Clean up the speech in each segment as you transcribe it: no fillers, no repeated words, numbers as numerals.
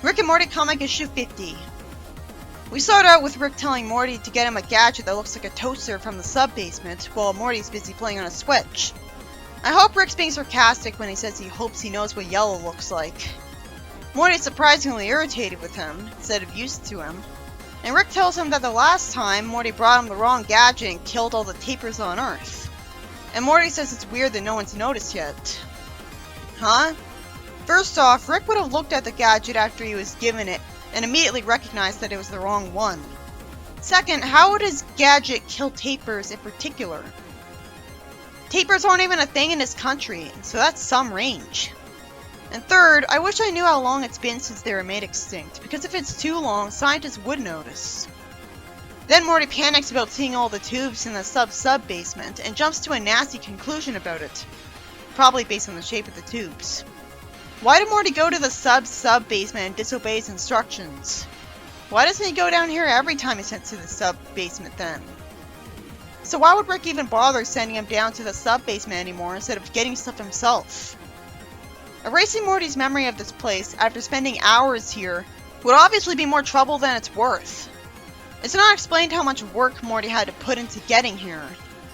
Rick and Morty comic issue 50. We start out with Rick telling Morty to get him a gadget that looks like a toaster from the sub-basement, while Morty's busy playing on a Switch. I hope Rick's being sarcastic when he says he hopes he knows what yellow looks like. Morty's surprisingly irritated with him, instead of used to him. And Rick tells him that the last time Morty brought him the wrong gadget and killed all the tapers on Earth. And Morty says it's weird that no one's noticed yet. Huh? First off, Rick would have looked at the gadget after he was given it, and immediately recognized that it was the wrong one. Second, how would his gadget kill tapers in particular? Tapers aren't even a thing in this country, so that's some range. And third, I wish I knew how long it's been since they were made extinct, because if it's too long, scientists would notice. Then Morty panics about seeing all the tubes in the sub-basement, and jumps to a nasty conclusion about it. Probably based on the shape of the tubes. Why did Morty go to the sub-basement and disobey his instructions? Why doesn't he go down here every time he's sent to the sub-basement then? So why would Rick even bother sending him down to the sub-basement anymore instead of getting stuff himself? Erasing Morty's memory of this place after spending hours here would obviously be more trouble than it's worth. It's not explained how much work Morty had to put into getting here,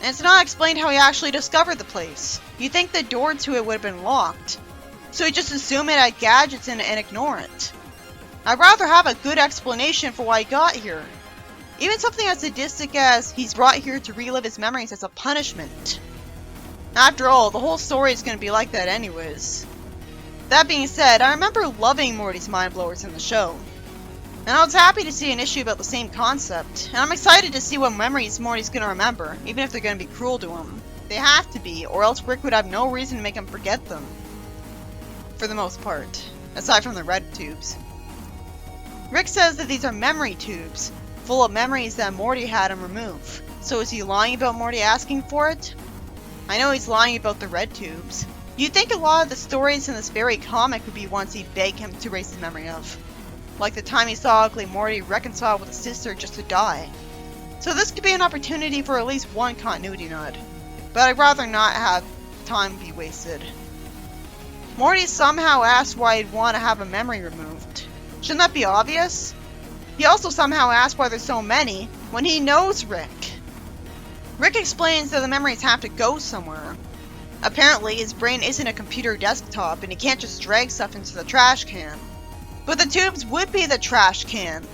and it's not explained how he actually discovered the place. You'd think the door to it would have been locked, so he just assume it had gadgets in it and ignore it. I'd rather have a good explanation for why he got here. Even something as sadistic as he's brought here to relive his memories as a punishment. After all, the whole story is going to be like that anyways. That being said, I remember loving Morty's mind blowers in the show. And I was happy to see an issue about the same concept, and I'm excited to see what memories Morty's going to remember, even if they're going to be cruel to him. They have to be, or else Rick would have no reason to make him forget them. For the most part, aside from the red tubes. Rick says that these are memory tubes, full of memories that Morty had him remove. So is he lying about Morty asking for it? I know he's lying about the red tubes. You'd think a lot of the stories in this very comic would be ones he begged him to erase his memory of. Like the time he saw ugly Morty reconcile with his sister just to die. So this could be an opportunity for at least one continuity nod. But I'd rather not have time be wasted. Morty somehow asked why he'd want to have a memory removed. Shouldn't that be obvious? He also somehow asked why there's so many, when he knows Rick. Rick explains that the memories have to go somewhere. Apparently, his brain isn't a computer desktop and he can't just drag stuff into the trash can. But the tubes would be the trash can.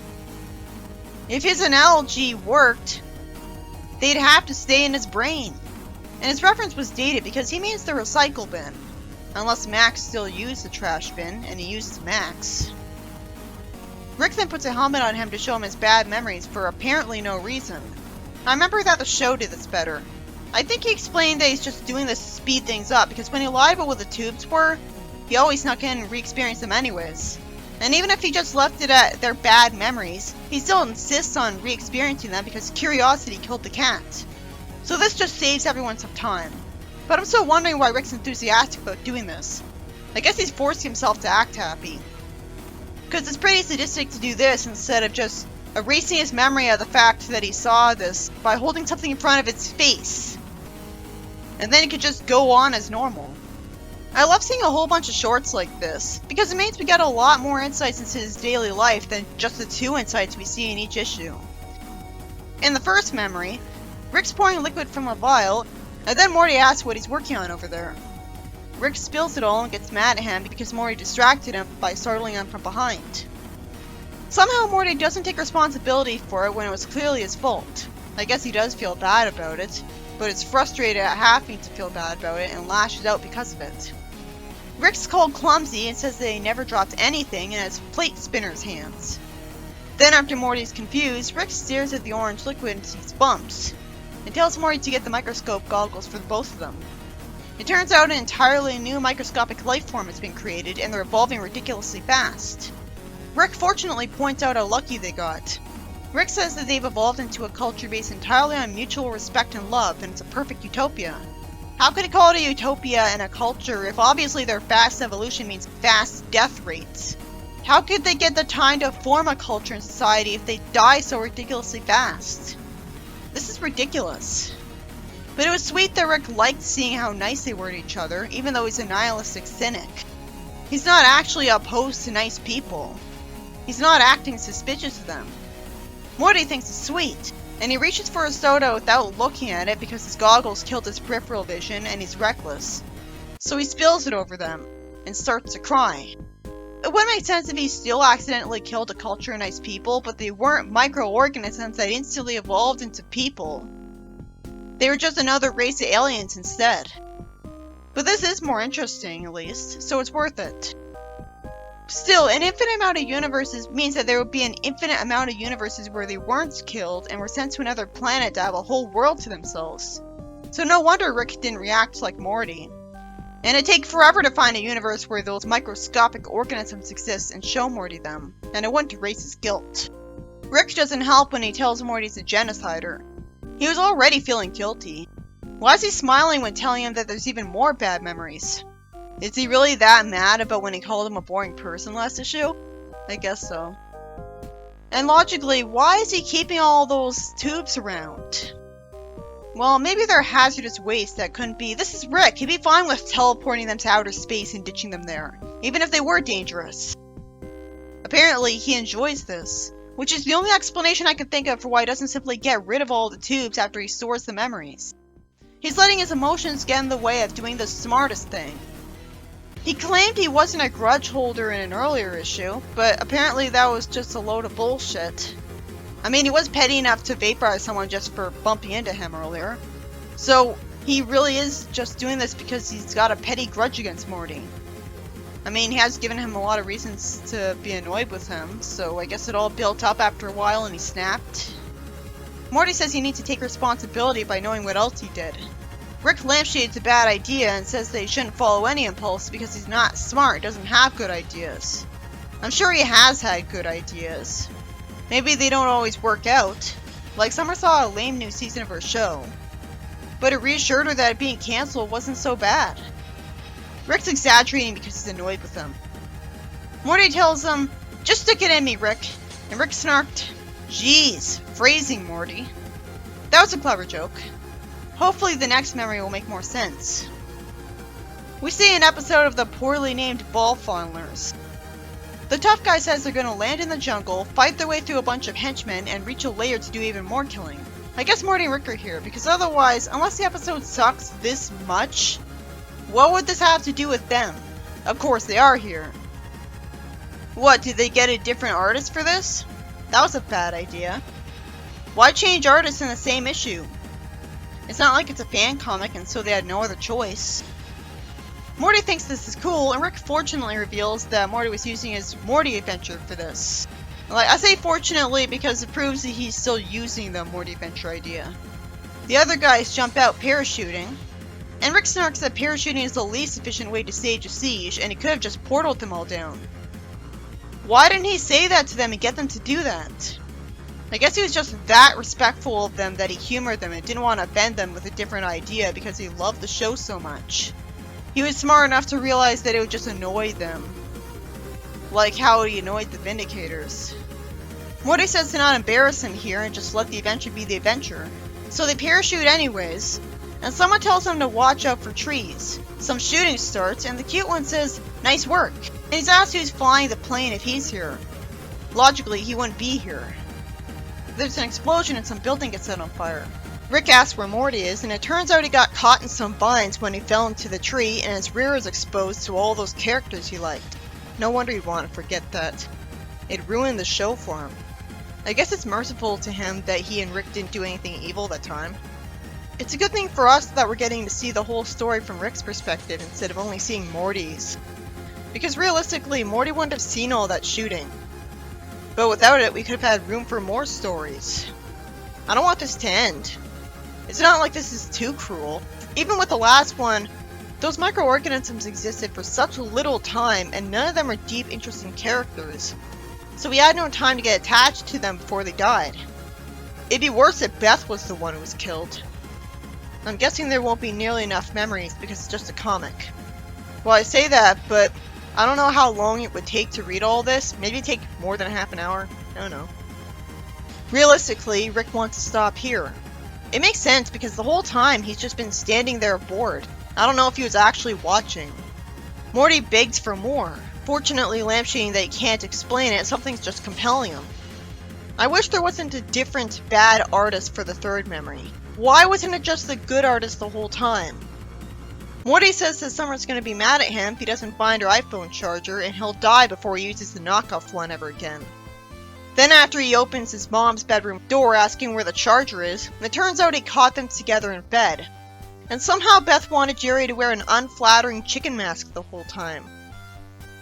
If his analogy worked, they'd have to stay in his brain. And his reference was dated because he means the recycle bin. Unless Max still used the trash bin, and he uses Max. Rick then puts a helmet on him to show him his bad memories for apparently no reason. I remember that the show did this better. I think he explained that he's just doing this to speed things up, because when he lied about what the tubes were, he always snuck in and re-experienced them anyways. And even if he just left it at their bad memories, he still insists on re-experiencing them because curiosity killed the cat. So this just saves everyone some time. But I'm still wondering why Rick's enthusiastic about doing this. I guess he's forcing himself to act happy. Because it's pretty sadistic to do this instead of just erasing his memory of the fact that he saw this by holding something in front of its face. And then he could just go on as normal. I love seeing a whole bunch of shorts like this, because it means we get a lot more insights into his daily life than just the 2 insights we see in each issue. In the first memory, Rick's pouring liquid from a vial, and then Morty asks what he's working on over there. Rick spills it all and gets mad at him because Morty distracted him by startling him from behind. Somehow Morty doesn't take responsibility for it when it was clearly his fault. I guess he does feel bad about it, but is frustrated at having to feel bad about it and lashes out because of it. Rick's called clumsy and says that he never dropped anything and has plate spinner's hands. Then after Morty's confused, Rick stares at the orange liquid and sees bumps, and tells Morty to get the microscope goggles for both of them. It turns out an entirely new microscopic life form has been created, and they're evolving ridiculously fast. Rick fortunately points out how lucky they got. Rick says that they've evolved into a culture based entirely on mutual respect and love, and it's a perfect utopia. How could he call it a utopia and a culture if obviously their fast evolution means fast death rates? How could they get the time to form a culture and society if they die so ridiculously fast? This is ridiculous. But it was sweet that Rick liked seeing how nice they were to each other, even though he's a nihilistic cynic. He's not actually opposed to nice people. He's not acting suspicious of them. Morty thinks it's sweet, and he reaches for a soda without looking at it because his goggles killed his peripheral vision and he's reckless. So he spills it over them, and starts to cry. It would make sense if he still accidentally killed a culture of nice people, but they weren't microorganisms that instantly evolved into people. They were just another race of aliens instead. But this is more interesting, at least, so it's worth it. Still, an infinite amount of universes means that there would be an infinite amount of universes where they weren't killed and were sent to another planet to have a whole world to themselves. So no wonder Rick didn't react like Morty. And it'd take forever to find a universe where those microscopic organisms exist and show Morty them, and it wouldn't erase his guilt. Rick doesn't help when he tells Morty he's a genocider. He was already feeling guilty. Why is he smiling when telling him that there's even more bad memories? Is he really that mad about when he called him a boring person last issue? I guess so. And logically, why is he keeping all those tubes around? Well, maybe they're hazardous waste that couldn't be. This is Rick. He'd be fine with teleporting them to outer space and ditching them there, even if they were dangerous. Apparently, he enjoys this, which is the only explanation I can think of for why he doesn't simply get rid of all the tubes after he stores the memories. He's letting his emotions get in the way of doing the smartest thing. He claimed he wasn't a grudge holder in an earlier issue, but apparently that was just a load of bullshit. I mean, he was petty enough to vaporize someone just for bumping into him earlier. So, he really is just doing this because he's got a petty grudge against Morty. I mean, he has given him a lot of reasons to be annoyed with him, so I guess it all built up after a while and he snapped. Morty says he needs to take responsibility by knowing what else he did. Rick lampshades a bad idea and says that he shouldn't follow any impulse because he's not smart, doesn't have good ideas. I'm sure he has had good ideas. Maybe they don't always work out. Like Summer saw a lame new season of her show. But it reassured her that it being cancelled wasn't so bad. Rick's exaggerating because he's annoyed with him. Morty tells him, "Just stick it in me, Rick." And Rick snarked, "Jeez, phrasing, Morty." That was a clever joke. Hopefully the next memory will make more sense. We see an episode of the poorly named Ball Fondlers. The tough guy says they're gonna land in the jungle, fight their way through a bunch of henchmen, and reach a lair to do even more killing. I guess Morty and Rick are here, because otherwise, unless the episode sucks this much, what would this have to do with them? Of course they are here. What, did they get a different artist for this? That was a bad idea. Why change artists in the same issue? It's not like it's a fan comic and so they had no other choice. Morty thinks this is cool, and Rick fortunately reveals that Morty was using his Morty adventure for this. Like, I say fortunately because it proves that he's still using the Morty adventure idea. The other guys jump out parachuting, and Rick snarks that parachuting is the least efficient way to stage a siege, and he could have just portaled them all down. Why didn't he say that to them and get them to do that? I guess he was just that respectful of them that he humored them and didn't want to offend them with a different idea because he loved the show so much. He was smart enough to realize that it would just annoy them. Like how he annoyed the Vindicators. Morty says to not embarrass him here and just let the adventure be the adventure. So they parachute anyways, and someone tells them to watch out for trees. Some shooting starts, and the cute one says, "Nice work." And he's asked who's flying the plane if he's here. Logically, he wouldn't be here. There's an explosion and some building gets set on fire. Rick asks where Morty is, and it turns out he got caught in some vines when he fell into the tree, and his rear is exposed to all those characters he liked. No wonder he'd want to forget that. It ruined the show for him. I guess it's merciful to him that he and Rick didn't do anything evil that time. It's a good thing for us that we're getting to see the whole story from Rick's perspective instead of only seeing Morty's. Because realistically, Morty wouldn't have seen all that shooting. But without it, we could have had room for more stories. I don't want this to end. It's not like this is too cruel. Even with the last one, those microorganisms existed for such little time and none of them are deep, interesting characters. So we had no time to get attached to them before they died. It'd be worse if Beth was the one who was killed. I'm guessing there won't be nearly enough memories because it's just a comic. Well, I say that, but I don't know how long it would take to read all this. Maybe take more than half an hour. I don't know. Realistically, Rick wants to stop here. It makes sense because the whole time he's just been standing there bored. I don't know if he was actually watching. Morty begs for more. fortunately lampshading that he can't explain it, something's just compelling him. I wish there wasn't a different bad artist for the third memory. Why wasn't it just the good artist the whole time? Morty says that Summer's going to be mad at him if he doesn't find her iPhone charger, and he'll die before he uses the knockoff one ever again. Then after he opens his mom's bedroom door asking where the charger is, it turns out he caught them together in bed. And somehow Beth wanted Jerry to wear an unflattering chicken mask the whole time.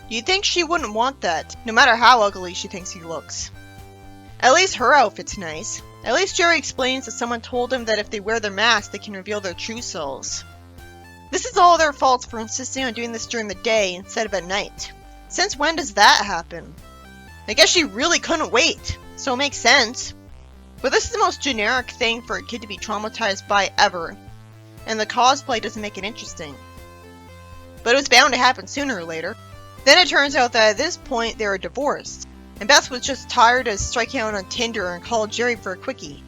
You'd think she wouldn't want that, no matter how ugly she thinks he looks. At least her outfit's nice. At least Jerry explains that someone told him that if they wear their mask, they can reveal their true selves. This is all their fault for insisting on doing this during the day instead of at night. Since when does that happen? I guess she really couldn't wait, so it makes sense. But this is the most generic thing for a kid to be traumatized by ever, and the cosplay doesn't make it interesting. But it was bound to happen sooner or later. Then it turns out that at this point they were divorced, and Beth was just tired of striking out on Tinder and called Jerry for a quickie.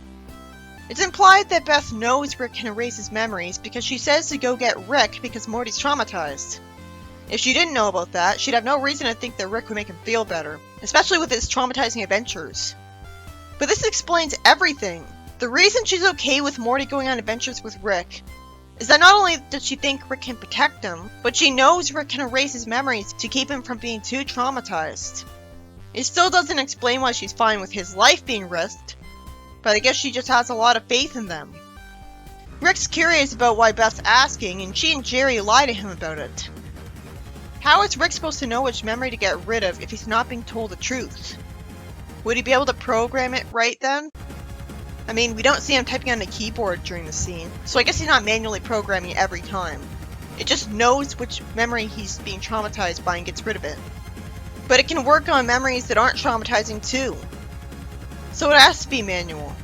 It's implied that Beth knows Rick can erase his memories because she says to go get Rick because Morty's traumatized. If she didn't know about that, she'd have no reason to think that Rick would make him feel better, especially with his traumatizing adventures. But this explains everything. The reason she's okay with Morty going on adventures with Rick is that not only does she think Rick can protect him, but she knows Rick can erase his memories to keep him from being too traumatized. It still doesn't explain why she's fine with his life being risked, but I guess she just has a lot of faith in them. Rick's curious about why Beth's asking, and she and Jerry lie to him about it. How is Rick supposed to know which memory to get rid of if he's not being told the truth? Would he be able to program it right then? I mean, we don't see him typing on the keyboard during the scene, so I guess he's not manually programming it every time. It just knows which memory he's being traumatized by and gets rid of it. But it can work on memories that aren't traumatizing too. So it has to be manual.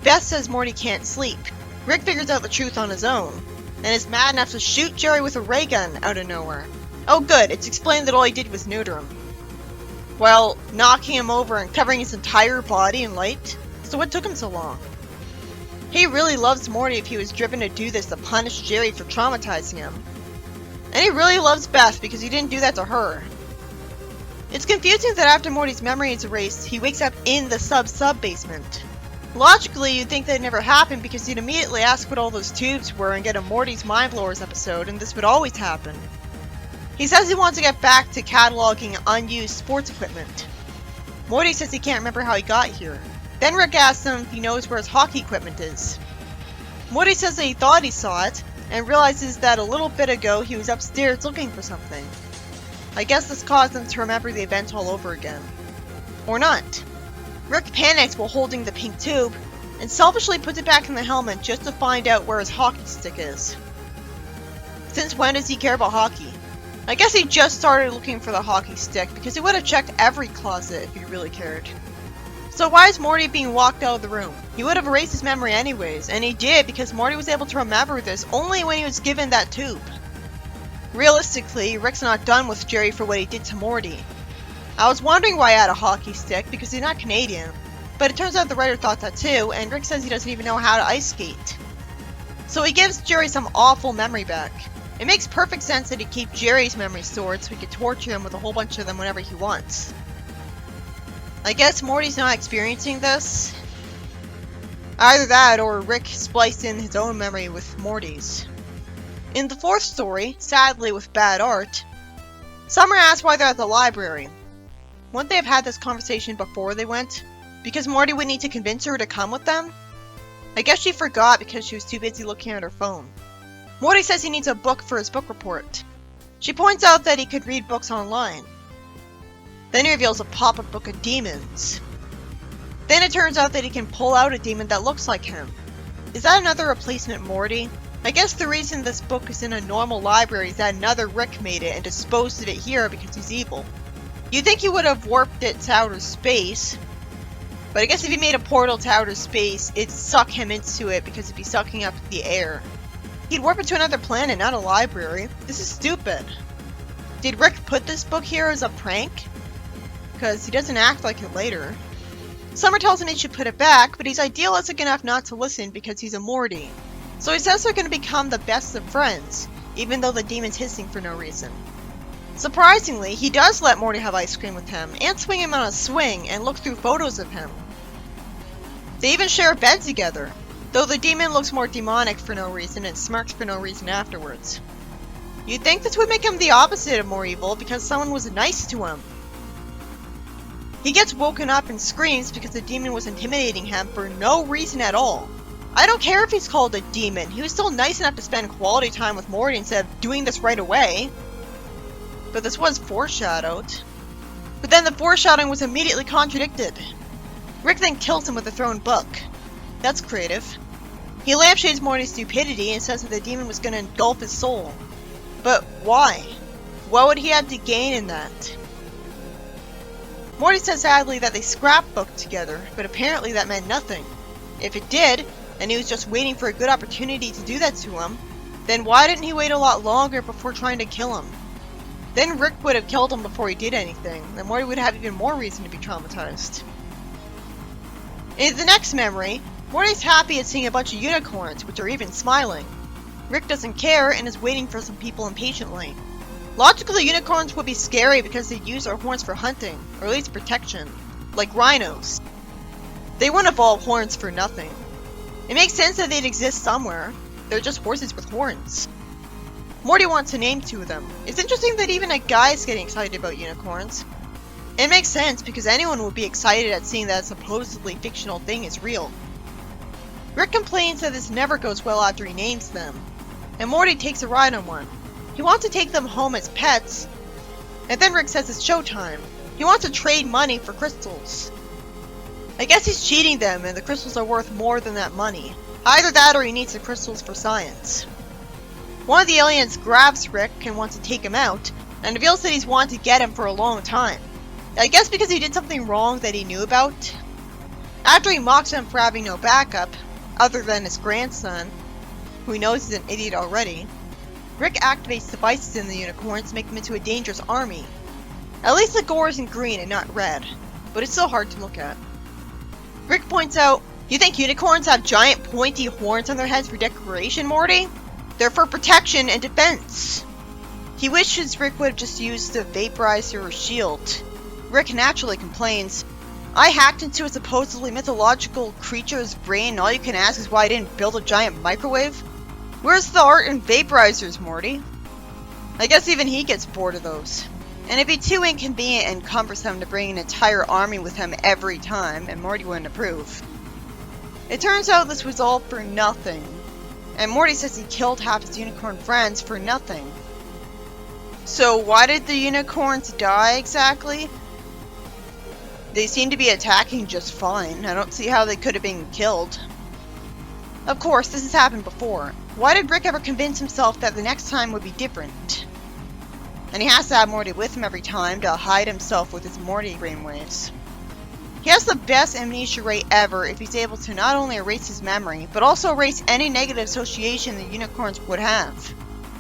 Beth says Morty can't sleep. Rick figures out the truth on his own, and is mad enough to shoot Jerry with a ray gun out of nowhere. Oh good, it's explained that all he did was neuter him. Well, knocking him over and covering his entire body in light? So what took him so long? He really loves Morty if he was driven to do this to punish Jerry for traumatizing him. And he really loves Beth because he didn't do that to her. It's confusing that after Morty's memory is erased, he wakes up in the sub-basement. Logically, you'd think that it never happened because he'd immediately ask what all those tubes were and get a Morty's Mind Blowers episode, and this would always happen. He says he wants to get back to cataloging unused sports equipment. Morty says he can't remember how he got here. Then Rick asks him if he knows where his hockey equipment is. Morty says that he thought he saw it, and realizes that a little bit ago he was upstairs looking for something. I guess this caused him to remember the event all over again. Or not. Rick panics while holding the pink tube, and selfishly puts it back in the helmet just to find out where his hockey stick is. Since when does he care about hockey? I guess he just started looking for the hockey stick because he would have checked every closet if he really cared. So why is Morty being walked out of the room? He would have erased his memory anyways, and he did because Morty was able to remember this only when he was given that tube. Realistically, Rick's not done with Jerry for what he did to Morty. I was wondering why he had a hockey stick because he's not Canadian, but it turns out the writer thought that too, and Rick says he doesn't even know how to ice skate. So he gives Jerry some awful memory back. It makes perfect sense that he'd keep Jerry's memory stored so he could torture him with a whole bunch of them whenever he wants. I guess Morty's not experiencing this. Either that or Rick spliced in his own memory with Morty's. In the fourth story, sadly with bad art, Summer asks why they're at the library. Wouldn't they have had this conversation before they went? Because Morty would need to convince her to come with them? I guess she forgot because she was too busy looking at her phone. Morty says he needs a book for his book report. She points out that he could read books online. Then he reveals a pop-up book of demons. Then it turns out that he can pull out a demon that looks like him. Is that another replacement Morty? I guess the reason this book is in a normal library is that another Rick made it and disposed of it here because he's evil. You'd think he would have warped it to outer space, but I guess if he made a portal to outer space, it'd suck him into it because it'd be sucking up the air. He'd warp it to another planet, not a library. This is stupid. Did Rick put this book here as a prank? Because he doesn't act like it later. Summer tells him he should put it back, but he's idealistic enough not to listen because he's a Morty. So he says they're going to become the best of friends, even though the demon's hissing for no reason. Surprisingly, he does let Morty have ice cream with him, and swing him on a swing, and look through photos of him. They even share a bed together, though the demon looks more demonic for no reason and smirks for no reason afterwards. You'd think this would make him the opposite of more evil because someone was nice to him. He gets woken up and screams because the demon was intimidating him for no reason at all. I don't care if he's called a demon, he was still nice enough to spend quality time with Morty instead of doing this right away. But this was foreshadowed. But then the foreshadowing was immediately contradicted. Rick then kills him with a thrown book. That's creative. He lampshades Morty's stupidity and says that the demon was going to engulf his soul. But why? What would he have to gain in that? Morty says sadly that they scrapbooked together, but apparently that meant nothing. If it did, and he was just waiting for a good opportunity to do that to him, then why didn't he wait a lot longer before trying to kill him? Then Rick would have killed him before he did anything, and Morty would have even more reason to be traumatized. In the next memory, Morty's happy at seeing a bunch of unicorns, which are even smiling. Rick doesn't care and is waiting for some people impatiently. Logically, unicorns would be scary because they use their horns for hunting, or at least protection, like rhinos. They wouldn't evolve horns for nothing. It makes sense that they'd exist somewhere. They're just horses with horns. Morty wants to name two of them. It's interesting that even a guy is getting excited about unicorns. It makes sense because anyone would be excited at seeing that a supposedly fictional thing is real. Rick complains that this never goes well after he names them, and Morty takes a ride on one. He wants to take them home as pets, and then Rick says it's showtime. He wants to trade money for crystals. I guess he's cheating them and the crystals are worth more than that money. Either that or he needs the crystals for science. One of the aliens grabs Rick and wants to take him out, and reveals that he's wanted to get him for a long time. I guess because he did something wrong that he knew about. After he mocks him for having no backup, other than his grandson, who he knows is an idiot already, Rick activates devices in the unicorns to make them into a dangerous army. At least the gore isn't green and not red, but it's still hard to look at. Rick points out, "You think unicorns have giant pointy horns on their heads for decoration, Morty? They're for protection and defense." He wishes Rick would have just used the vaporizer or shield. Rick naturally complains, "I hacked into a supposedly mythological creature's brain and all you can ask is why I didn't build a giant microwave? Where's the art in vaporizers, Morty?" I guess even he gets bored of those. And it'd be too inconvenient and cumbersome to bring an entire army with him every time, and Morty wouldn't approve. It turns out this was all for nothing, and Morty says he killed half his unicorn friends for nothing. So why did the unicorns die exactly? They seem to be attacking just fine. I don't see how they could have been killed. Of course, this has happened before. Why did Rick ever convince himself that the next time would be different? And he has to have Morty with him every time to hide himself with his Morty brainwaves. He has the best amnesia rate ever if he's able to not only erase his memory, but also erase any negative association the unicorns would have.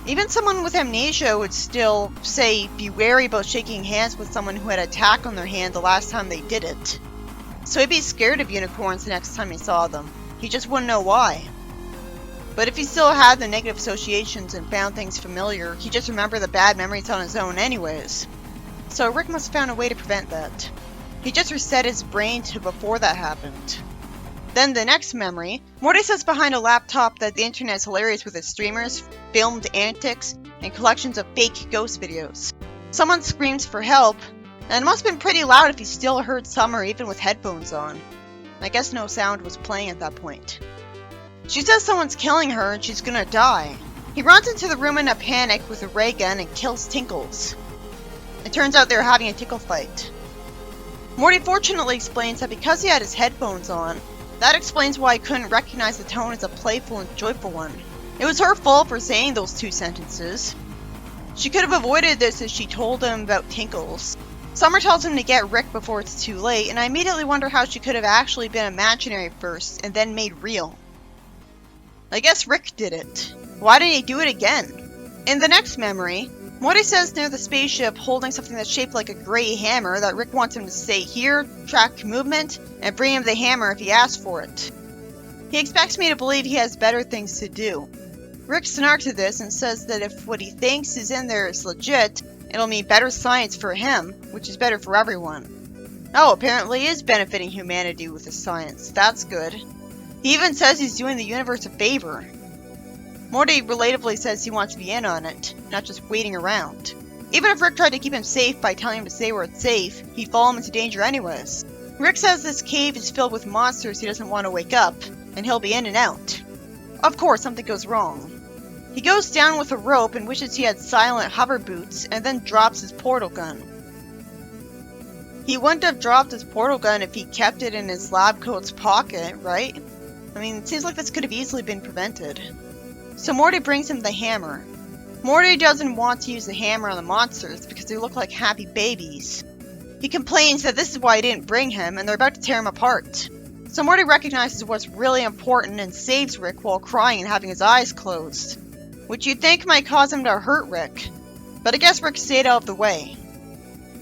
Even someone with amnesia would still, say, be wary about shaking hands with someone who had a tack on their hand the last time they did it. So he'd be scared of unicorns the next time he saw them. He just wouldn't know why. But if he still had the negative associations and found things familiar, he'd just remember the bad memories on his own anyways. So Rick must have found a way to prevent that. He just reset his brain to before that happened. Then the next memory, Morty says behind a laptop that the internet is hilarious with its streamers, filmed antics, and collections of fake ghost videos. Someone screams for help, and it must have been pretty loud if he still heard Summer even with headphones on. I guess no sound was playing at that point. She says someone's killing her and she's gonna die. He runs into the room in a panic with a ray gun and kills Tinkles. It turns out they're having a tickle fight. Morty fortunately explains that because he had his headphones on, that explains why he couldn't recognize the tone as a playful and joyful one. It was her fault for saying those two sentences. She could have avoided this if she told him about Tinkles. Summer tells him to get Rick before it's too late, and I immediately wonder how she could have actually been imaginary first and then made real. I guess Rick did it. Why did he do it again? In the next memory, Morty says near the spaceship holding something that's shaped like a gray hammer that Rick wants him to stay here, track movement, and bring him the hammer if he asks for it. He expects me to believe he has better things to do. Rick snarks at this and says that if what he thinks is in there is legit, It'll mean better science for him, which is better for everyone. Oh, apparently he is benefiting humanity with his science. That's good. He even says he's doing the universe a favor. Morty relatively says he wants to be in on it, not just waiting around. Even if Rick tried to keep him safe by telling him to stay where it's safe, he'd fall him into danger anyways. Rick says this cave is filled with monsters he doesn't want to wake up, and he'll be in and out. Of course, something goes wrong. He goes down with a rope and wishes he had silent hover boots, and then drops his portal gun. He wouldn't have dropped his portal gun if he kept it in his lab coat's pocket, right? I mean, it seems like this could have easily been prevented. So Morty brings him the hammer. Morty doesn't want to use the hammer on the monsters because they look like happy babies. He complains that this is why he didn't bring him, and they're about to tear him apart. So Morty recognizes what's really important and saves Rick while crying and having his eyes closed, which you'd think might cause him to hurt Rick, but I guess Rick stayed out of the way.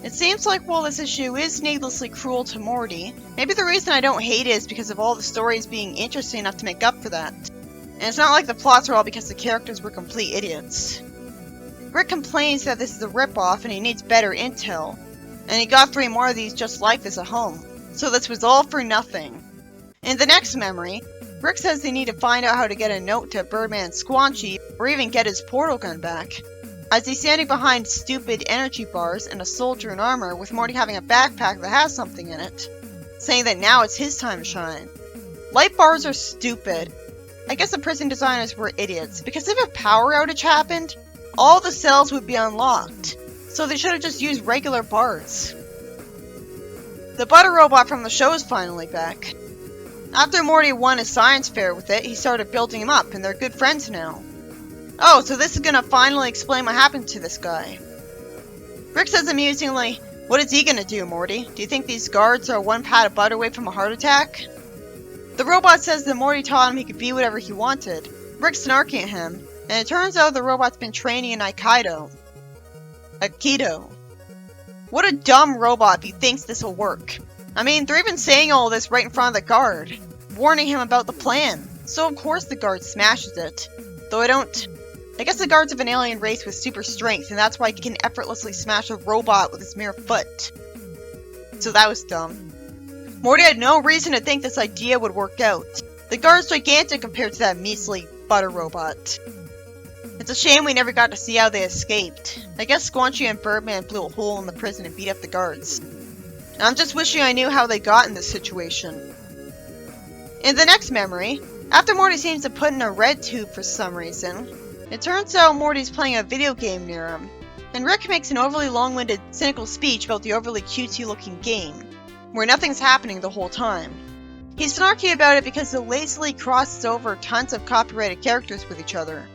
It seems like while this issue is needlessly cruel to Morty, maybe the reason I don't hate it is because of all the stories being interesting enough to make up for that. And it's not like the plots are all because the characters were complete idiots. Rick complains that this is a ripoff and he needs better intel, and he got 3 more of these just like this at home, so this was all for nothing. In the next memory, Rick says they need to find out how to get a note to Birdman Squanchy, or even get his portal gun back, as he's standing behind stupid energy bars and a soldier in armor with Morty having a backpack that has something in it, saying that now it's his time to shine. Light bars are stupid. I guess the prison designers were idiots, because if a power outage happened, all the cells would be unlocked, so they should have just used regular bars. The butter robot from the show is finally back. After Morty won his science fair with it, he started building him up, and they're good friends now. Oh, so this is gonna finally explain what happened to this guy. Rick says amusingly, "What is he gonna do, Morty? Do you think these guards are one pat of butter away from a heart attack?" The robot says that Morty taught him he could be whatever he wanted. Rick's snarking at him, and it turns out the robot's been training in Aikido. What a dumb robot if he thinks this will work. I mean, they're even saying all this right in front of the guard, warning him about the plan. So of course the guard smashes it. Though I guess the guard's of an alien race with super strength, and that's why he can effortlessly smash a robot with his mere foot. So that was dumb. Morty had no reason to think this idea would work out. The guard's gigantic compared to that measly butter robot. It's a shame we never got to see how they escaped. I guess Squanchy and Birdman blew a hole in the prison and beat up the guards. And I'm just wishing I knew how they got in this situation. In the next memory, after Morty seems to put in a red tube for some reason, it turns out Morty's playing a video game near him, and Rick makes an overly long-winded, cynical speech about the overly cutesy-looking game, where nothing's happening the whole time. He's snarky about it because it lazily crosses over tons of copyrighted characters with each other.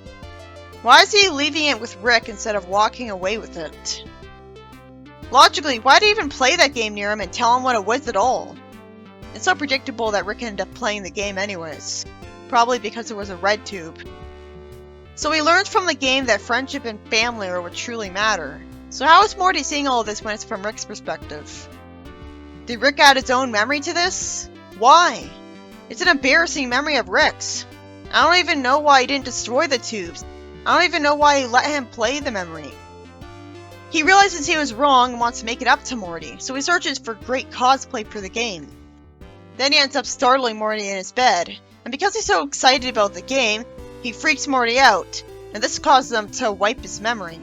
Why is he leaving it with Rick instead of walking away with it? Logically, why did he even play that game near him and tell him what it was at all? It's so predictable that Rick ended up playing the game anyways. Probably because there was a red tube. So he learns from the game that friendship and family are what truly matter. So how is Morty seeing all of this when it's from Rick's perspective? Did Rick add his own memory to this? Why? It's an embarrassing memory of Rick's. I don't even know why he didn't destroy the tubes. I don't even know why he let him play the memory. He realizes he was wrong and wants to make it up to Morty, so he searches for great cosplay for the game. Then he ends up startling Morty in his bed, and because he's so excited about the game, he freaks Morty out, and this causes him to wipe his memory.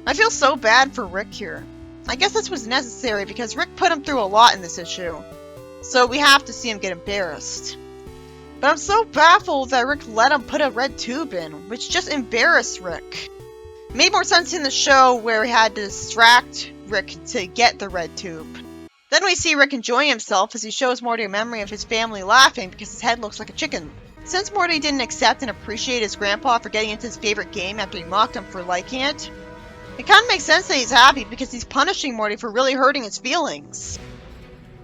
I feel so bad for Rick here. I guess this was necessary because Rick put him through a lot in this issue, so we have to see him get embarrassed. But I'm so baffled that Rick let him put a red tube in, which just embarrassed Rick. It made more sense in the show where he had to distract Rick to get the red tube. Then we see Rick enjoying himself as he shows Morty a memory of his family laughing because his head looks like a chicken. Since Morty didn't accept and appreciate his grandpa for getting into his favorite game after he mocked him for liking it, it kind of makes sense that he's happy because he's punishing Morty for really hurting his feelings.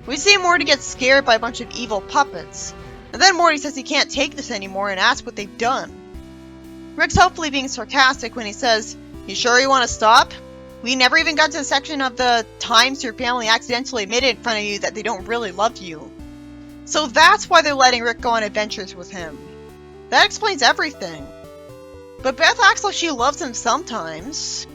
We see Morty get scared by a bunch of evil puppets, and then Morty says he can't take this anymore and asks what they've done. Rick's hopefully being sarcastic when he says, "You sure you want to stop? We never even got to the section of the times your family accidentally admitted in front of you that they don't really love you." So that's why they're letting Rick go on adventures with him. That explains everything. But Beth acts like she loves him sometimes.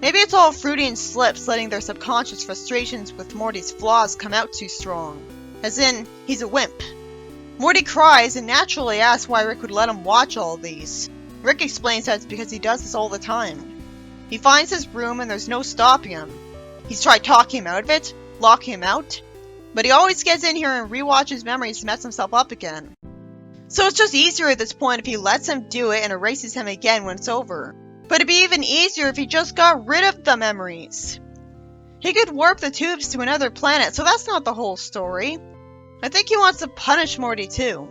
Maybe it's all Fruity and Slips letting their subconscious frustrations with Morty's flaws come out too strong. As in, he's a wimp. Morty cries and naturally asks why Rick would let him watch all these. Rick explains that it's because he does this all the time. He finds his room and there's no stopping him. He's tried talking him out of it, locking him out, but he always gets in here and rewatches memories to mess himself up again. So it's just easier at this point if he lets him do it and erases him again when it's over. But it'd be even easier if he just got rid of the memories. He could warp the tubes to another planet, so that's not the whole story. I think he wants to punish Morty too.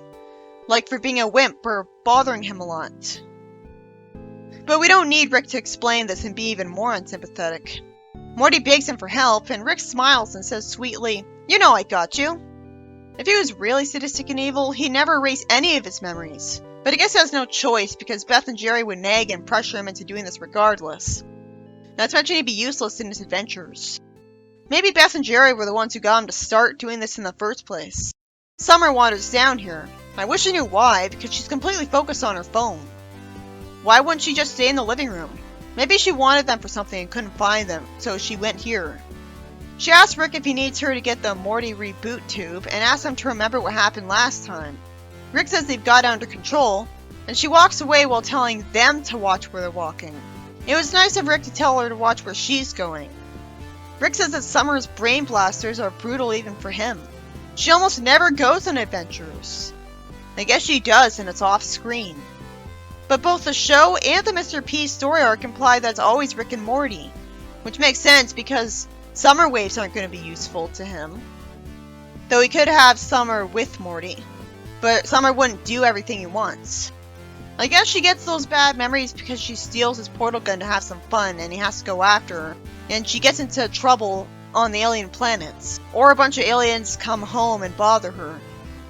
Like for being a wimp or bothering him a lot. But we don't need Rick to explain this and be even more unsympathetic. Morty begs him for help, and Rick smiles and says sweetly, "You know I got you." If he was really sadistic and evil, he'd never erase any of his memories. But I guess he has no choice because Beth and Jerry would nag and pressure him into doing this regardless. Not to mention he'd be useless in his adventures. Maybe Beth and Jerry were the ones who got him to start doing this in the first place. Summer wanders down here. I wish I knew why, because she's completely focused on her phone. Why wouldn't she just stay in the living room? Maybe she wanted them for something and couldn't find them, so she went here. She asks Rick if he needs her to get the Morty reboot tube, and asks him to remember what happened last time. Rick says they've got it under control, and she walks away while telling them to watch where they're walking. It was nice of Rick to tell her to watch where she's going. Rick says that Summer's brain blasters are brutal even for him. She almost never goes on adventures. I guess she does, and it's off screen. But both the show and the Mr. P story arc imply that it's always Rick and Morty, which makes sense because Summer waves aren't going to be useful to him. Though he could have Summer with Morty, but Summer wouldn't do everything he wants. I guess she gets those bad memories because she steals his portal gun to have some fun and he has to go after her, and she gets into trouble on the alien planets, or a bunch of aliens come home and bother her.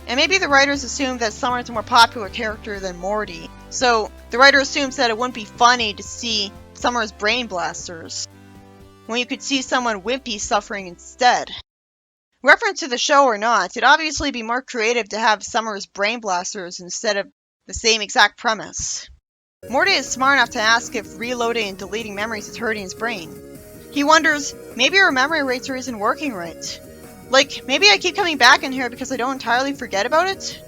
And maybe the writers assume that Summer's a more popular character than Morty, so the writer assumes that it wouldn't be funny to see Summer's brain blasters, when you could see someone wimpy suffering instead. Reference to the show or not, it'd obviously be more creative to have Summer's brain blasters instead of the same exact premise. Morty is smart enough to ask if reloading and deleting memories is hurting his brain. He wonders, maybe her memory eraser isn't working right. Like, maybe I keep coming back in here because I don't entirely forget about it?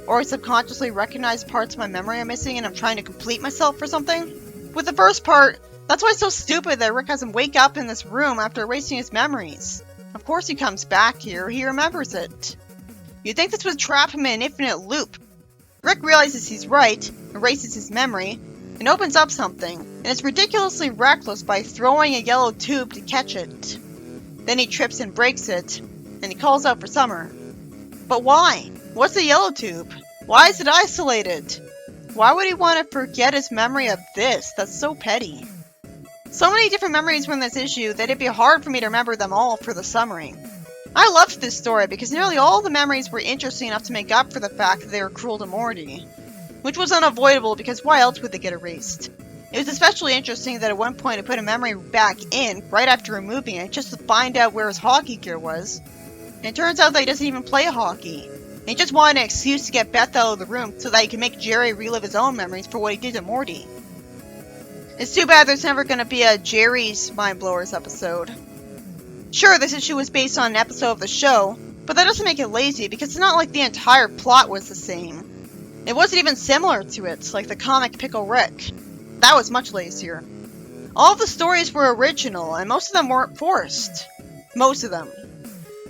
Or I subconsciously recognize parts of my memory I'm missing and I'm trying to complete myself for something? With the first part, that's why it's so stupid that Rick has him wake up in this room after erasing his memories. Of course he comes back here, he remembers it. You'd think this would trap him in an infinite loop. Rick realizes he's right, erases his memory, and opens up something, and is ridiculously reckless by throwing a yellow tube to catch it. Then he trips and breaks it, and he calls out for Summer. But why? What's the yellow tube? Why is it isolated? Why would he want to forget his memory of this? That's so petty. So many different memories from this issue that it'd be hard for me to remember them all for the summary. I loved this story because nearly all the memories were interesting enough to make up for the fact that they were cruel to Morty. Which was unavoidable because why else would they get erased? It was especially interesting that at one point he put a memory back in right after removing it just to find out where his hockey gear was. And it turns out that he doesn't even play hockey. And he just wanted an excuse to get Beth out of the room so that he could make Jerry relive his own memories for what he did to Morty. It's too bad there's never going to be a Jerry's Mind Blowers episode. Sure, this issue was based on an episode of the show, but that doesn't make it lazy because it's not like the entire plot was the same. It wasn't even similar to it, like the comic Pickle Rick. That was much lazier. All of the stories were original, and most of them weren't forced. Most of them.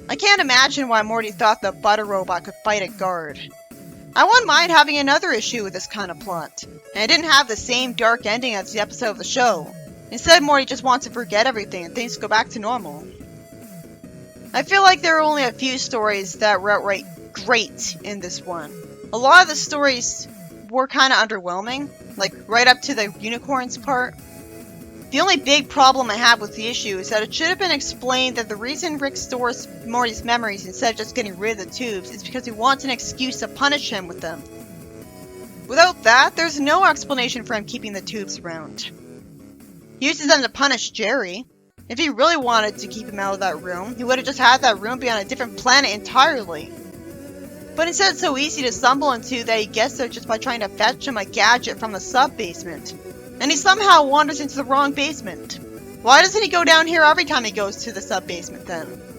I can't imagine why Morty thought the butter robot could fight a guard. I wouldn't mind having another issue with this kind of plot, and it didn't have the same dark ending as the episode of the show. Instead, Morty just wants to forget everything and things go back to normal. I feel like there are only a few stories that were outright great in this one. A lot of the stories were kind of underwhelming, like right up to the unicorns part. The only big problem I have with the issue is that it should have been explained that the reason Rick stores Morty's memories instead of just getting rid of the tubes is because he wants an excuse to punish him with them. Without that, there's no explanation for him keeping the tubes around. He uses them to punish Jerry. If he really wanted to keep him out of that room, he would have just had that room be on a different planet entirely. But instead it's so easy to stumble into that he gets there just by trying to fetch him a gadget from the sub-basement. And he somehow wanders into the wrong basement. Why doesn't he go down here every time he goes to the sub-basement then?